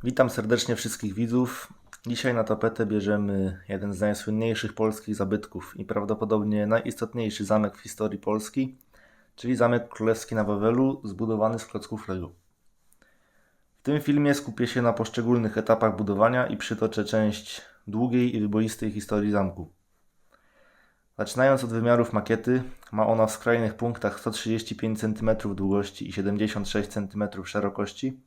Witam serdecznie wszystkich widzów. Dzisiaj na tapetę bierzemy jeden z najsłynniejszych polskich zabytków i prawdopodobnie najistotniejszy zamek w historii Polski, czyli Zamek Królewski na Wawelu, zbudowany z klocków Lego. W tym filmie skupię się na poszczególnych etapach budowania i przytoczę część długiej i wyboistej historii zamku. Zaczynając od wymiarów makiety, ma ona w skrajnych punktach 135 cm długości i 76 cm szerokości.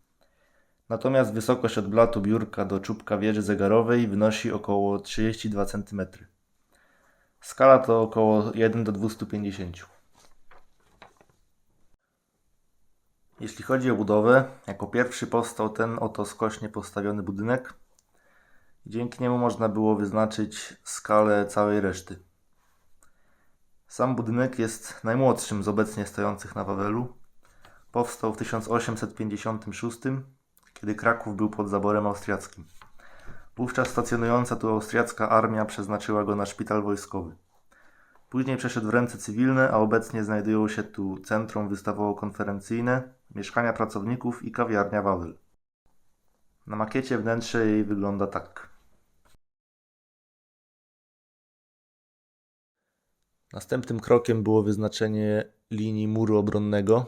Natomiast wysokość od blatu biurka do czubka wieży zegarowej wynosi około 32 cm. Skala to około 1 do 250. Jeśli chodzi o budowę, jako pierwszy powstał ten oto skośnie postawiony budynek. Dzięki niemu można było wyznaczyć skalę całej reszty. Sam budynek jest najmłodszym z obecnie stojących na Wawelu. Powstał w 1856, kiedy Kraków był pod zaborem austriackim. Wówczas stacjonująca tu austriacka armia przeznaczyła go na szpital wojskowy. Później przeszedł w ręce cywilne, a obecnie znajdują się tu centrum wystawowo-konferencyjne, mieszkania pracowników i kawiarnia Wawel. Na makiecie wnętrze jej wygląda tak. Następnym krokiem było wyznaczenie linii muru obronnego,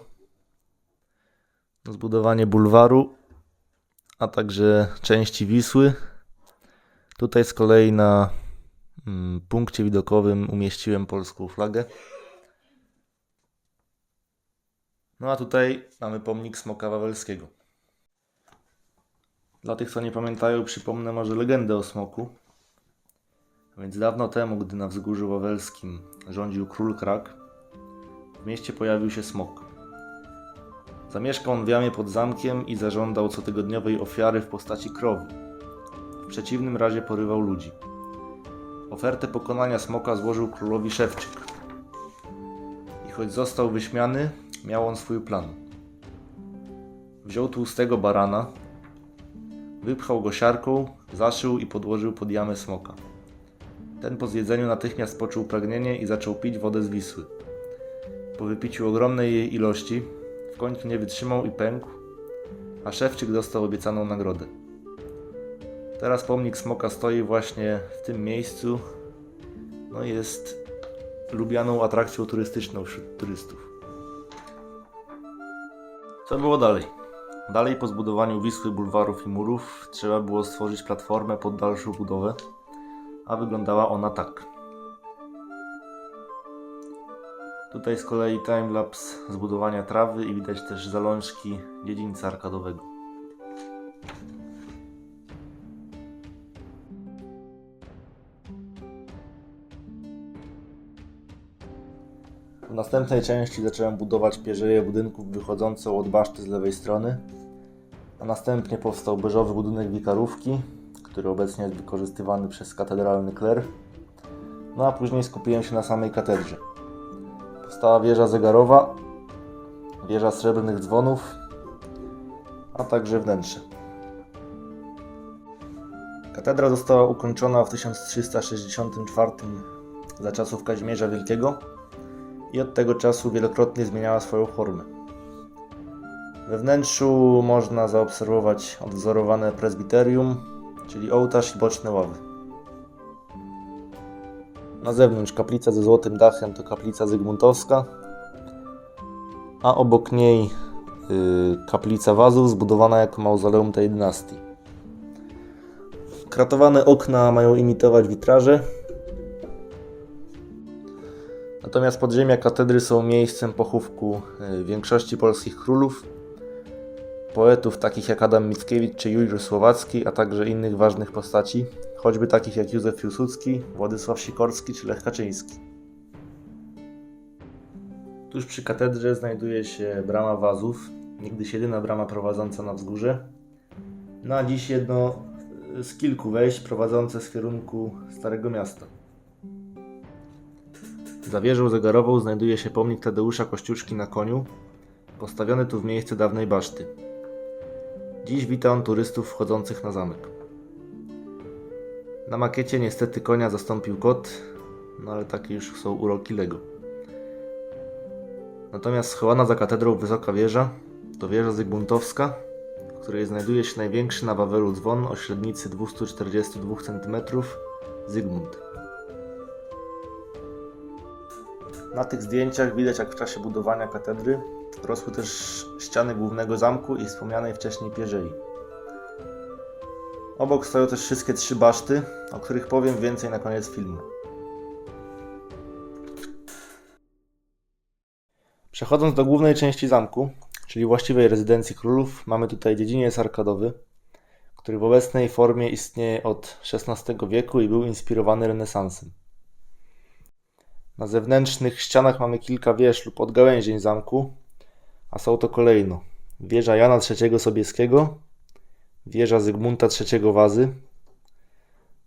zbudowanie bulwaru, a także części Wisły. Tutaj z kolei na punkcie widokowym umieściłem polską flagę. No a tutaj mamy pomnik Smoka Wawelskiego. Dla tych, co nie pamiętają, przypomnę może legendę o smoku. Więc dawno temu, gdy na wzgórzu wawelskim rządził król Krak, w mieście pojawił się smok. Zamieszkał on w jamie pod zamkiem i zażądał cotygodniowej ofiary w postaci krowy. W przeciwnym razie porywał ludzi. Ofertę pokonania smoka złożył królowi Szewczyk. I choć został wyśmiany, miał on swój plan. Wziął tłustego barana, wypchał go siarką, zaszył i podłożył pod jamę smoka. Ten po zjedzeniu natychmiast poczuł pragnienie i zaczął pić wodę z Wisły. Po wypiciu ogromnej jej ilości w końcu nie wytrzymał i pękł, a Szewczyk dostał obiecaną nagrodę. Teraz pomnik smoka stoi właśnie w tym miejscu. No jest lubianą atrakcją turystyczną wśród turystów. Co było dalej? Dalej po zbudowaniu Wisły, bulwarów i murów trzeba było stworzyć platformę pod dalszą budowę, a wyglądała ona tak. Tutaj z kolei timelapse zbudowania trawy i widać też zalążki dziedzińca arkadowego. W następnej części zacząłem budować pierzeję budynków wychodzącą od baszty z lewej strony, a następnie powstał beżowy budynek wikarówki, który obecnie jest wykorzystywany przez katedralny kler. No a później skupiłem się na samej katedrze. Powstała wieża zegarowa, wieża srebrnych dzwonów, a także wnętrze. Katedra została ukończona w 1364 za czasów Kazimierza Wielkiego i od tego czasu wielokrotnie zmieniała swoją formę. We wnętrzu można zaobserwować odwzorowane prezbiterium, czyli ołtarz i boczne ławy. Na zewnątrz kaplica ze złotym dachem to kaplica zygmuntowska, a obok niej kaplica Wazów zbudowana jako mauzoleum tej dynastii. Kratowane okna mają imitować witraże, natomiast podziemia katedry są miejscem pochówku większości polskich królów, poetów takich jak Adam Mickiewicz czy Juliusz Słowacki, a także innych ważnych postaci, choćby takich jak Józef Piłsudski, Władysław Sikorski czy Lech Kaczyński. Tuż przy katedrze znajduje się brama Wazów, niegdyś jedyna brama prowadząca na wzgórze, no a dziś jedno z kilku wejść prowadzące z kierunku Starego Miasta. Za wieżą zegarową znajduje się pomnik Tadeusza Kościuszki na koniu, postawiony tu w miejsce dawnej baszty. Dziś wita on turystów wchodzących na zamek. Na makiecie niestety konia zastąpił kot, no ale takie już są uroki Lego. Natomiast schowana za katedrą wysoka wieża to wieża zygmuntowska, w której znajduje się największy na Wawelu dzwon o średnicy 242 cm Zygmunt. Na tych zdjęciach widać, jak w czasie budowania katedry rosły też ściany głównego zamku i wspomnianej wcześniej pierzei. Obok stoją też wszystkie 3 baszty, o których powiem więcej na koniec filmu. Przechodząc do głównej części zamku, czyli właściwej rezydencji królów, mamy tutaj dziedziniec arkadowy, który w obecnej formie istnieje od XVI wieku i był inspirowany renesansem. Na zewnętrznych ścianach mamy kilka wież lub odgałęzień zamku, a są to kolejno wieża Jana III Sobieskiego, wieża Zygmunta III Wazy,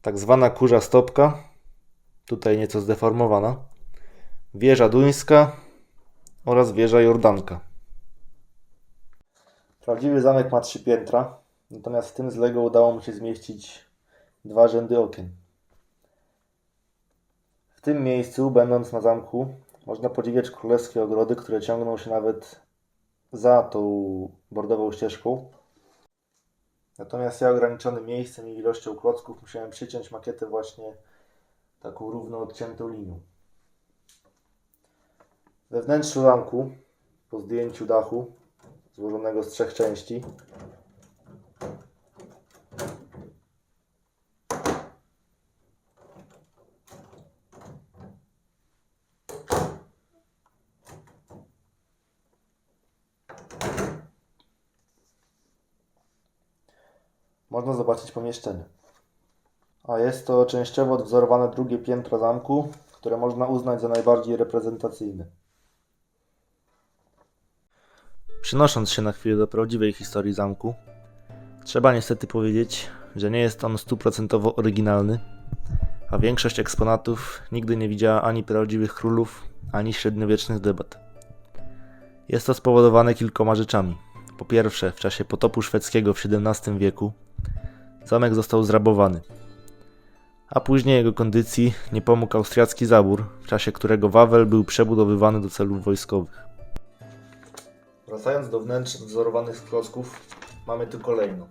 tak zwana kurza stopka, tutaj nieco zdeformowana, wieża duńska oraz wieża jordanka. Prawdziwy zamek ma 3 piętra, natomiast w tym z Lego udało mu się zmieścić 2 rzędy okien. W tym miejscu, będąc na zamku, można podziwiać królewskie ogrody, które ciągną się nawet za tą bordową ścieżką. Natomiast ja ograniczonym miejscem i ilością klocków musiałem przyciąć makietę właśnie taką równo odciętą linią. We wnętrzu zamku, po zdjęciu dachu, złożonego z 3 części, można zobaczyć pomieszczenie. A jest to częściowo odwzorowane drugie piętro zamku, które można uznać za najbardziej reprezentacyjne. Przenosząc się na chwilę do prawdziwej historii zamku, trzeba niestety powiedzieć, że nie jest on 100% oryginalny, a większość eksponatów nigdy nie widziała ani prawdziwych królów, ani średniowiecznych debat. Jest to spowodowane kilkoma rzeczami. Po pierwsze, w czasie potopu szwedzkiego w XVII wieku zamek został zrabowany, a później jego kondycji nie pomógł austriacki zabór, w czasie którego Wawel był przebudowywany do celów wojskowych. Wracając do wnętrz wzorowanych z klocków, mamy tu kolejno.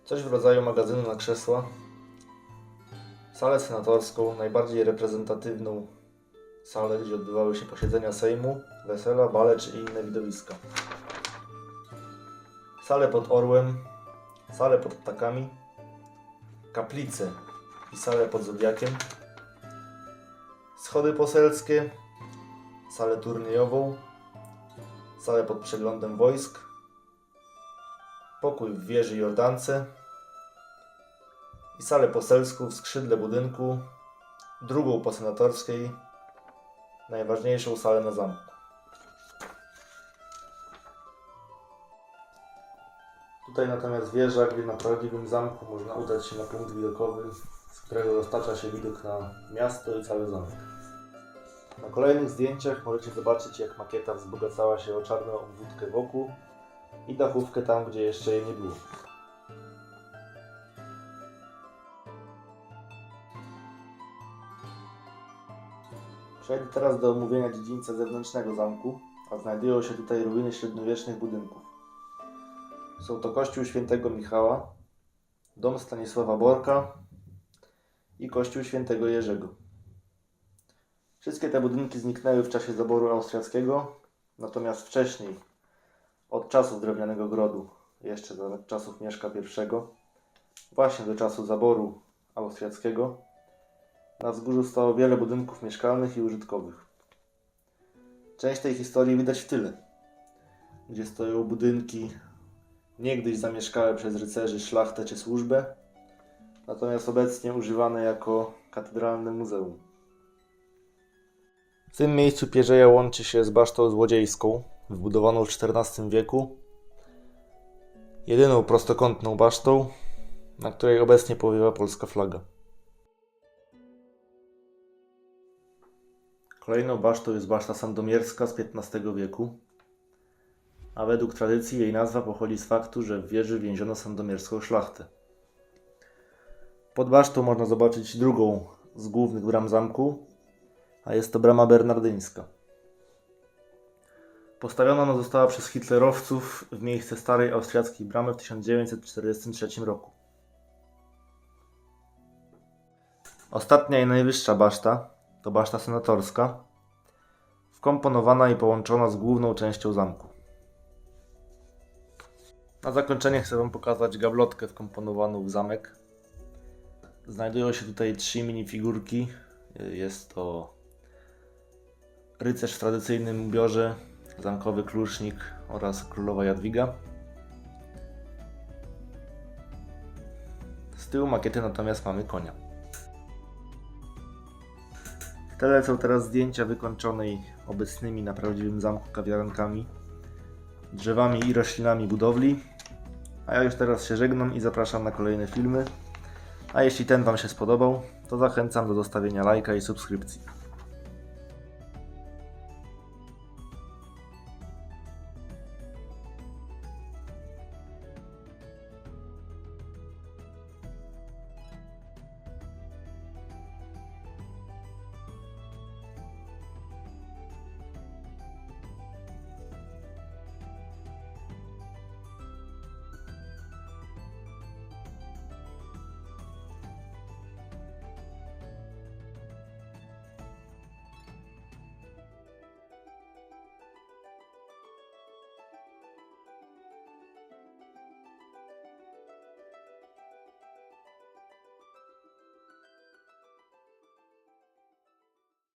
Coś w rodzaju magazynu na krzesła, salę senatorską, najbardziej reprezentatywną salę, gdzie odbywały się posiedzenia Sejmu, wesela, bale czy inne widowiska. Salę pod orłem, salę pod ptakami, kaplicę i salę pod zodiakiem, schody poselskie, salę turniejową, salę pod przeglądem wojsk, pokój w wieży Jordance i salę poselską w skrzydle budynku, drugą po senatorskiej, najważniejszą salę na zamku. Tutaj natomiast wieża, gdzie na prawdziwym zamku można udać się na punkt widokowy, z którego roztacza się widok na miasto i cały zamek. Na kolejnych zdjęciach możecie zobaczyć, jak makieta wzbogacała się o czarną obwódkę wokół i dachówkę tam, gdzie jeszcze jej nie było. Przejdę teraz do omówienia dziedzińca zewnętrznego zamku, a znajdują się tutaj ruiny średniowiecznych budynków. Są to kościół świętego Michała, dom Stanisława Borka i kościół świętego Jerzego. Wszystkie te budynki zniknęły w czasie zaboru austriackiego, natomiast wcześniej, od czasów drewnianego grodu, jeszcze za czasów Mieszka I, właśnie do czasu zaboru austriackiego, na wzgórzu stało wiele budynków mieszkalnych i użytkowych. Część tej historii widać w tyle, gdzie stoją budynki niegdyś zamieszkałe przez rycerzy, szlachtę czy służbę, natomiast obecnie używane jako katedralne muzeum. W tym miejscu pierzeja łączy się z basztą złodziejską, wybudowaną w XIV wieku, jedyną prostokątną basztą, na której obecnie powiewa polska flaga. Kolejną basztą jest baszta sandomierska z XV wieku, a według tradycji jej nazwa pochodzi z faktu, że w wieży więziono sandomierską szlachtę. Pod basztą można zobaczyć drugą z głównych bram zamku, a jest to brama bernardyńska. Postawiona ona została przez hitlerowców w miejsce starej austriackiej bramy w 1943 roku. Ostatnia i najwyższa baszta to baszta senatorska, wkomponowana i połączona z główną częścią zamku. Na zakończenie chcę Wam pokazać gablotkę wkomponowaną w zamek. Znajdują się tutaj 3 minifigurki. Jest to rycerz w tradycyjnym ubiorze, zamkowy klucznik oraz królowa Jadwiga. Z tyłu makiety natomiast mamy konia. W tle są teraz zdjęcia wykończonej obecnymi na prawdziwym zamku kawiarenkami, drzewami i roślinami budowli. A ja już teraz się żegnam i zapraszam na kolejne filmy. A jeśli ten Wam się spodobał, to zachęcam do zostawienia lajka i subskrypcji.